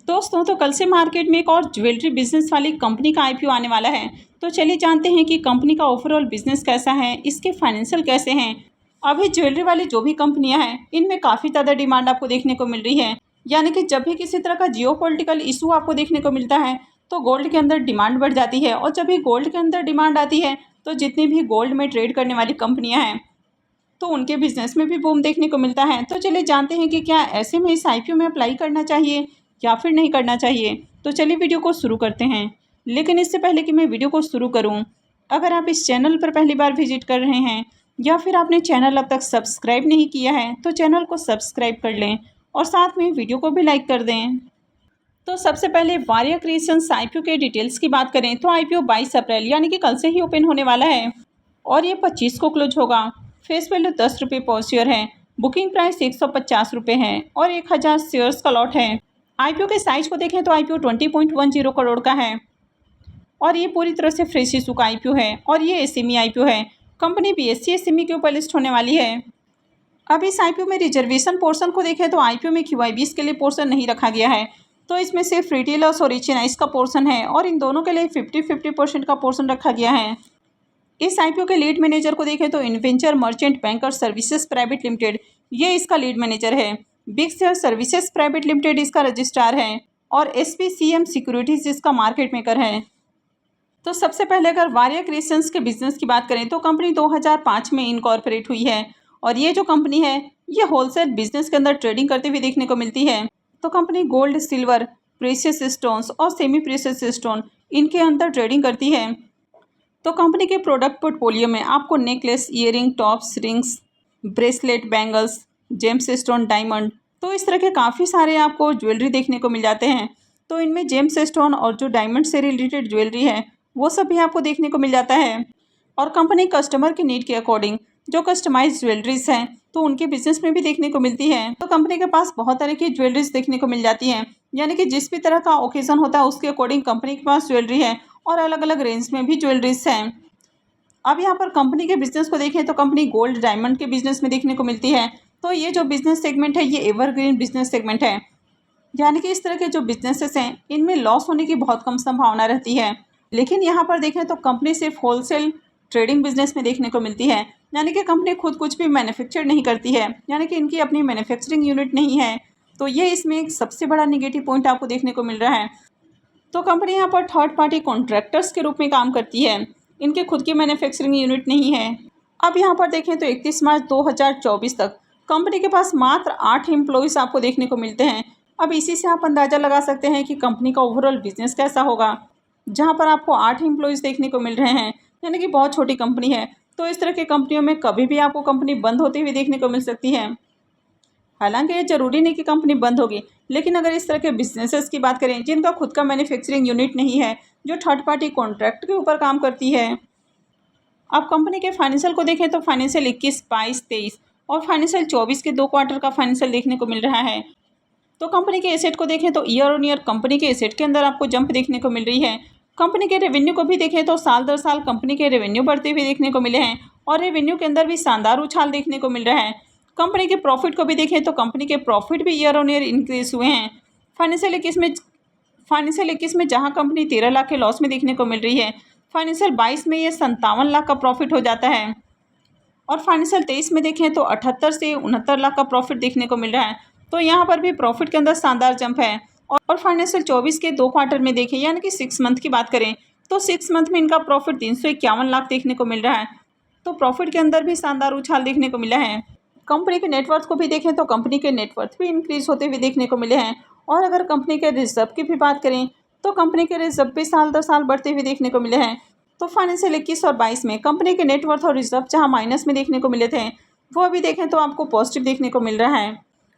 दोस्तों तो कल से मार्केट में एक और ज्वेलरी बिजनेस वाली कंपनी का आईपीओ आने वाला है। तो चलिए जानते हैं कि कंपनी का ओवरऑल बिजनेस कैसा है, इसके फाइनेंशियल कैसे हैं। अभी ज्वेलरी वाली जो भी कंपनियां हैं इनमें काफ़ी ज़्यादा डिमांड आपको देखने को मिल रही है। यानी कि जब भी किसी तरह का जियोपॉलिटिकल इशू आपको देखने को मिलता है तो गोल्ड के अंदर डिमांड बढ़ जाती है, और जब भी गोल्ड के अंदर डिमांड आती है तो जितनी भी गोल्ड में ट्रेड करने वाली कंपनियाँ हैं तो उनके बिजनेस में भी बूम देखने को मिलता है। तो चलिए जानते हैं कि क्या ऐसे में इस आईपीओ में अप्लाई करना चाहिए या फिर नहीं करना चाहिए। तो चलिए वीडियो को शुरू करते हैं। लेकिन इससे पहले कि मैं वीडियो को शुरू करूं, अगर आप इस चैनल पर पहली बार विजिट कर रहे हैं या फिर आपने चैनल अब तक सब्सक्राइब नहीं किया है तो चैनल को सब्सक्राइब कर लें और साथ में वीडियो को भी लाइक कर दें। तो सबसे पहले वारियर क्रिएशंस आईपीओ के डिटेल्स की बात करें तो आईपीओ 22 अप्रैल यानी कि कल से ही ओपन होने वाला है और ये 25 को क्लोज होगा। फेस वैल्यू 10 रुपये पर शेयर है। बुकिंग प्राइस 150 रुपये है और 1000 शेयर्स का लॉट है। आईपीओ के साइज को देखें तो आईपीओ 20.10 करोड़ का है और ये पूरी तरह से फ्रेश इशू का आईपीओ है और ये एसएमई आईपीओ है। कंपनी बीएसई एसएमई के ऊपर लिस्ट होने वाली है। अब इस आईपीओ में रिजर्वेशन पोर्शन को देखें तो आईपीओ में क्यूआईबीज के लिए पोर्शन नहीं रखा गया है, तो इसमें सिर्फ रिटेलर्स और एचएनआईज का पोर्शन है और इन दोनों के लिए 50-50% का पोर्शन रखा गया है। इस आईपीओ के लीड मैनेजर को देखें तो Inventure merchant banker services private limited ये इसका लीड मैनेजर है। Bigshare services private limited इसका रजिस्ट्रार है और एसपीसीएम सिक्योरिटीज इसका मार्केट मेकर है। तो सबसे पहले अगर वारियर क्रिएशंस के बिजनेस की बात करें तो कंपनी 2005 में इनकॉर्पोरेट हुई है और ये जो कंपनी है ये होलसेल बिजनेस के अंदर ट्रेडिंग करते हुए देखने को मिलती है। तो company gold, silver, precious stones और सेमी प्रेशियस स्टोन इनके अंदर ट्रेडिंग करती है। तो कंपनी के प्रोडक्ट पोर्टफोलियो में आपको necklace, earring, tops, rings, bracelet, bangles, gems stone, diamond, तो इस तरह के काफ़ी सारे आपको ज्वेलरी देखने को मिल जाते हैं। तो इनमें जेम्स स्टोन और जो डायमंड से रिलेटेड ज्वेलरी है वो सब भी आपको देखने को मिल जाता है। और कंपनी कस्टमर के नीड के अकॉर्डिंग जो कस्टमाइज ज्वेलरीज हैं तो उनके बिजनेस में भी देखने को मिलती है। तो कंपनी के पास बहुत तरह की ज्वेलरीज देखने को मिल जाती हैं, यानी कि जिस भी तरह का ओकेजन होता है उसके अकॉर्डिंग कंपनी के पास ज्वेलरी है और अलग अलग रेंज में भी ज्वेलरीज हैं। अब यहाँ पर कंपनी के बिजनेस को देखें तो कंपनी गोल्ड, डायमंड के बिजनेस में देखने को मिलती है। तो ये जो बिजनेस सेगमेंट है ये एवरग्रीन बिजनेस सेगमेंट है, यानी कि इस तरह के जो बिजनेसेस हैं इनमें लॉस होने की बहुत कम संभावना रहती है। लेकिन यहाँ पर देखें तो कंपनी सिर्फ होलसेल ट्रेडिंग बिजनेस में देखने को मिलती है, यानी कि कंपनी खुद कुछ भी मैन्युफैक्चर नहीं करती है, यानी कि इनकी अपनी मैन्युफैक्चरिंग यूनिट नहीं है। तो ये इसमें एक सबसे बड़ा निगेटिव पॉइंट आपको देखने को मिल रहा है। तो कंपनी यहाँ पर थर्ड पार्टी कॉन्ट्रैक्टर्स के रूप में काम करती है, इनके खुद की मैन्युफैक्चरिंग यूनिट नहीं है। अब यहाँ पर देखें तो 31 मार्च 2024 तक कंपनी के पास मात्र 8 एम्प्लॉयज़ आपको देखने को मिलते हैं। अब इसी से आप अंदाज़ा लगा सकते हैं कि कंपनी का ओवरऑल बिजनेस कैसा होगा, जहाँ पर आपको 8 एम्प्लॉयज़ देखने को मिल रहे हैं, यानी कि बहुत छोटी कंपनी है। तो इस तरह की कंपनियों में कभी भी आपको कंपनी बंद होती हुई देखने को मिल सकती है। हालांकि ये ज़रूरी नहीं कि कंपनी बंद होगी, लेकिन अगर इस तरह के बिजनेसेस की बात करें जिनका खुद का मैन्युफैक्चरिंग यूनिट नहीं है, जो थर्ड पार्टी कॉन्ट्रैक्ट के ऊपर काम करती है। अब कंपनी के फाइनेंशियल को देखें तो फाइनेंशियल 21, 22, 23 और फाइनेंशियल 24 के 2 क्वार्टर का फाइनेंशियल देखने को मिल रहा है। तो कंपनी के एसेट को देखें तो ईयर ऑन ईयर कंपनी के एसेट के अंदर आपको जंप देखने को मिल रही है। कंपनी के रेवेन्यू को भी देखें तो साल दर साल कंपनी के रेवेन्यू बढ़ते हुए देखने को मिले हैं और रेवेन्यू के अंदर भी शानदार उछाल देखने को मिल रहा है। कंपनी के प्रॉफिट को भी देखें तो कंपनी के प्रॉफिट भी ईयर ऑन ईयर इंक्रीज हुए हैं। फाइनेंशियल 21 में जहां कंपनी 13 लाख के लॉस में देखने को मिल रही है, फाइनेंशियल 22 में ये 57 लाख का प्रॉफिट हो जाता है और फाइनेंशियल 23 में देखें तो 78 से 69 लाख का प्रॉफिट देखने को मिल रहा है। तो यहाँ पर भी प्रॉफिट के अंदर शानदार जंप है। और फाइनेंशियल 24 के 2 क्वार्टर में देखें, यानी कि 6 मंथ की बात करें तो 6 मंथ में इनका प्रॉफिट 351 लाख देखने को मिल रहा है। तो प्रॉफिट के अंदर भी शानदार उछाल देखने को मिला है। कंपनी के नेटवर्थ को भी देखें तो कंपनी के नेटवर्थ भी इंक्रीज होते हुए देखने को मिले हैं। और अगर कंपनी के रिजर्व की भी बात करें तो कंपनी के रिजर्व भी साल दर साल बढ़ते हुए देखने को मिले हैं। तो फाइनेंशियल 21 और 22 में कंपनी के नेटवर्थ और रिजर्व जहां माइनस में देखने को मिले थे वो अभी देखें तो आपको पॉजिटिव देखने को मिल रहा है।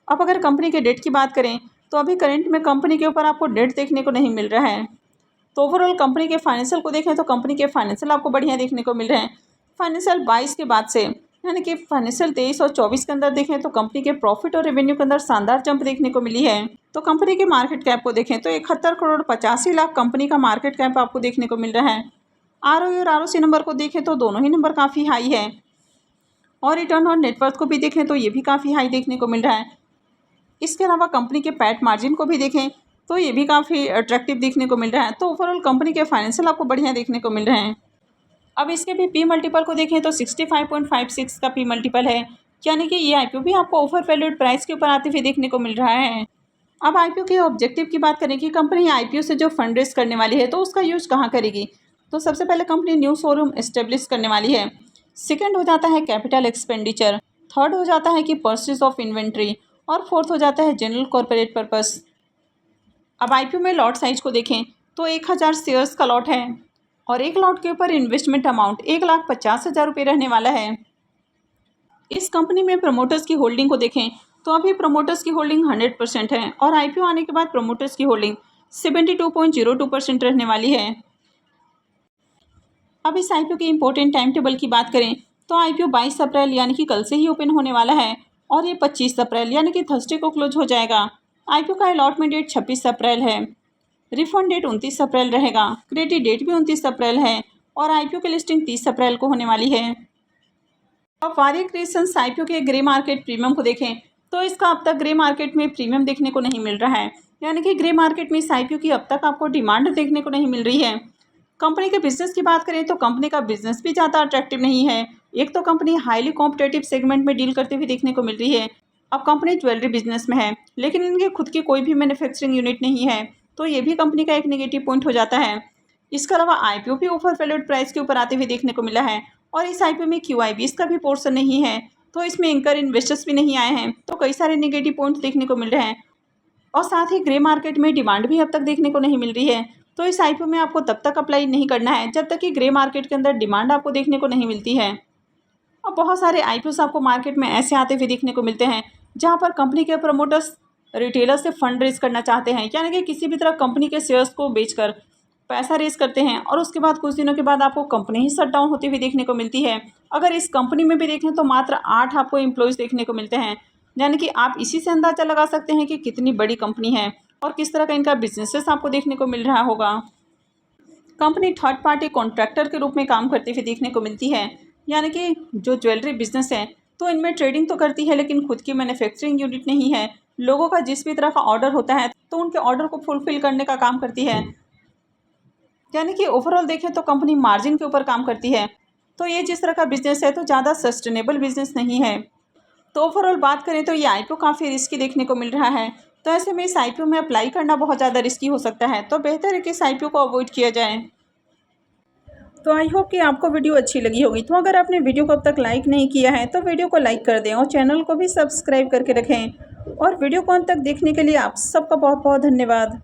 अब अगर कंपनी के डेट की बात करें तो अभी करंट में कंपनी के ऊपर आपको डेट देखने को नहीं मिल रहा है। तो ओवरऑल कंपनी के फाइनेंशियल को देखें तो कंपनी के फाइनेंशियल आपको बढ़िया देखने को मिल रहे हैं। फाइनेंशियल 22 के बाद से, यानी कि फाइनेंशियल 23 और 24 के अंदर देखें तो कंपनी के प्रॉफिट और रेवेन्यू के अंदर शानदार जंप देखने को मिली है। तो कंपनी के मार्केट कैप को देखें तो 71 करोड़ 85 लाख कंपनी का मार्केट कैप आपको देखने को मिल रहा है। आरओई और आरओसी नंबर को देखें तो दोनों ही नंबर काफ़ी हाई है और रिटर्न और नेटवर्थ को भी देखें तो ये भी काफ़ी हाई देखने को मिल रहा है। इसके अलावा कंपनी के पैट मार्जिन को भी देखें तो ये भी काफ़ी अट्रैक्टिव देखने को मिल रहा है। तो ओवरऑल कंपनी के फाइनेंशियल आपको बढ़िया देखने को मिल रहे हैं। अब इसके भी पी मल्टीपल को देखें तो 65.56 का पी मल्टीपल है, यानी कि ये आईपीओ भी आपको ओवर वैल्यूड प्राइस के ऊपर आते हुए देखने को मिल रहा है। अब आईपीओ के ऑब्जेक्टिव की बात करें कि कंपनी आईपीओ से जो फंड रेज करने वाली है तो उसका यूज कहाँ करेगी। तो सबसे पहले कंपनी न्यू शोरूम एस्टेब्लिश करने वाली है। सेकंड हो जाता है कैपिटल एक्सपेंडिचर। थर्ड हो जाता है कि परचेज ऑफ इन्वेंट्री। और फोर्थ हो जाता है जनरल कॉर्पोरेट पर्पस। अब आईपीओ में लॉट साइज को देखें तो 1000 शेयर्स का लॉट है और एक लॉट के ऊपर इन्वेस्टमेंट अमाउंट 1,50,000 रुपये रहने वाला है। इस कंपनी में प्रमोटर्स की होल्डिंग को देखें तो अभी प्रमोटर्स की होल्डिंग 100% है और आईपीओ आने के बाद प्रमोटर्स की होल्डिंग 72.02% रहने वाली है। अब इस आईपीओ की इंपॉर्टेंट टाइम टेबल की बात करें तो आईपीओ 22 अप्रैल यानी कि कल से ही ओपन होने वाला है और ये 25 अप्रैल यानी कि थर्सडे को क्लोज हो जाएगा। आईपीओ का अलॉटमेंट डेट 26 अप्रैल है। रिफंड डेट 29 अप्रैल रहेगा। क्रेडिट डेट भी 29 अप्रैल है और आईपीओ की लिस्टिंग 30 अप्रैल को होने वाली है। अब वारियर क्रिएशंस आईपीओ के ग्रे मार्केट प्रीमियम को देखें तो इसका अब तक ग्रे मार्केट में प्रीमियम देखने को नहीं मिल रहा है, यानी कि ग्रे मार्केट में इस आईपीओ की अब तक आपको डिमांड देखने को नहीं मिल रही है। कंपनी के बिजनेस की बात करें तो कंपनी का बिजनेस भी ज़्यादा अट्रैक्टिव नहीं है। एक तो कंपनी हाईली कॉम्पिटेटिव सेगमेंट में डील करते हुए देखने को मिल रही है। अब कंपनी ज्वेलरी बिजनेस में है लेकिन इनके खुद की कोई भी मैन्युफैक्चरिंग यूनिट नहीं है, तो ये भी कंपनी का एक नेगेटिव पॉइंट हो जाता है। इसके अलावा आईपीओ भी ओवर वैल्यूड प्राइस के ऊपर आते हुए देखने को मिला है और इस आईपीओ में क्यूआईबीएस का भी पोर्शन नहीं है, तो इसमें एंकर इन्वेस्टर्स भी नहीं आए हैं, तो कई सारे नेगेटिव पॉइंट्स देखने को मिल रहे हैं। और साथ ही ग्रे मार्केट में डिमांड भी अब तक देखने को नहीं मिल रही है, तो इस आईपीओ में आपको तब तक अप्लाई नहीं करना है जब तक कि ग्रे मार्केट के अंदर डिमांड आपको देखने को नहीं मिलती है। और बहुत सारे आईपीओस आपको मार्केट में ऐसे आते हुए देखने को मिलते हैं जहाँ पर कंपनी के प्रमोटर्स रिटेलर से फंड रेज करना चाहते हैं, यानी कि किसी भी तरह कंपनी के शेयर्स को बेचकर पैसा रेज करते हैं और उसके बाद कुछ दिनों के बाद आपको कंपनी ही शट डाउन होती हुई देखने को मिलती है। अगर इस कंपनी में भी देखें तो मात्र 8 आपको एम्प्लॉयज़ देखने को मिलते हैं, यानी कि आप इसी से अंदाज़ा लगा सकते हैं कि कितनी बड़ी कंपनी है और किस तरह का इनका बिजनेसेस आपको देखने को मिल रहा होगा। कंपनी थर्ड पार्टी कॉन्ट्रैक्टर के रूप में काम करती हुई देखने को मिलती है, यानी कि जो ज्वेलरी बिजनेस है तो इनमें ट्रेडिंग तो करती है लेकिन खुद की मैन्युफैक्चरिंग यूनिट नहीं है। लोगों का जिस भी तरह का ऑर्डर होता है तो उनके ऑर्डर को फुलफिल करने का काम करती है, यानी कि ओवरऑल देखें तो कंपनी मार्जिन के ऊपर काम करती है। तो ये जिस तरह का बिजनेस है तो ज़्यादा सस्टेनेबल बिजनेस नहीं है। तो ओवरऑल बात करें तो ये आईपीओ काफ़ी रिस्की देखने को मिल रहा है, तो ऐसे में इस आईपीओ में अप्लाई करना बहुत ज़्यादा रिस्की हो सकता है, तो बेहतर है कि इस आईपीओ को अवॉइड किया जाए। तो आई होप कि आपको वीडियो अच्छी लगी होगी। तो अगर आपने वीडियो को अब तक लाइक नहीं किया है तो वीडियो को लाइक कर दें और चैनल को भी सब्सक्राइब करके रखें। और वीडियो को अंत तक देखने के लिए आप सबका बहुत बहुत धन्यवाद।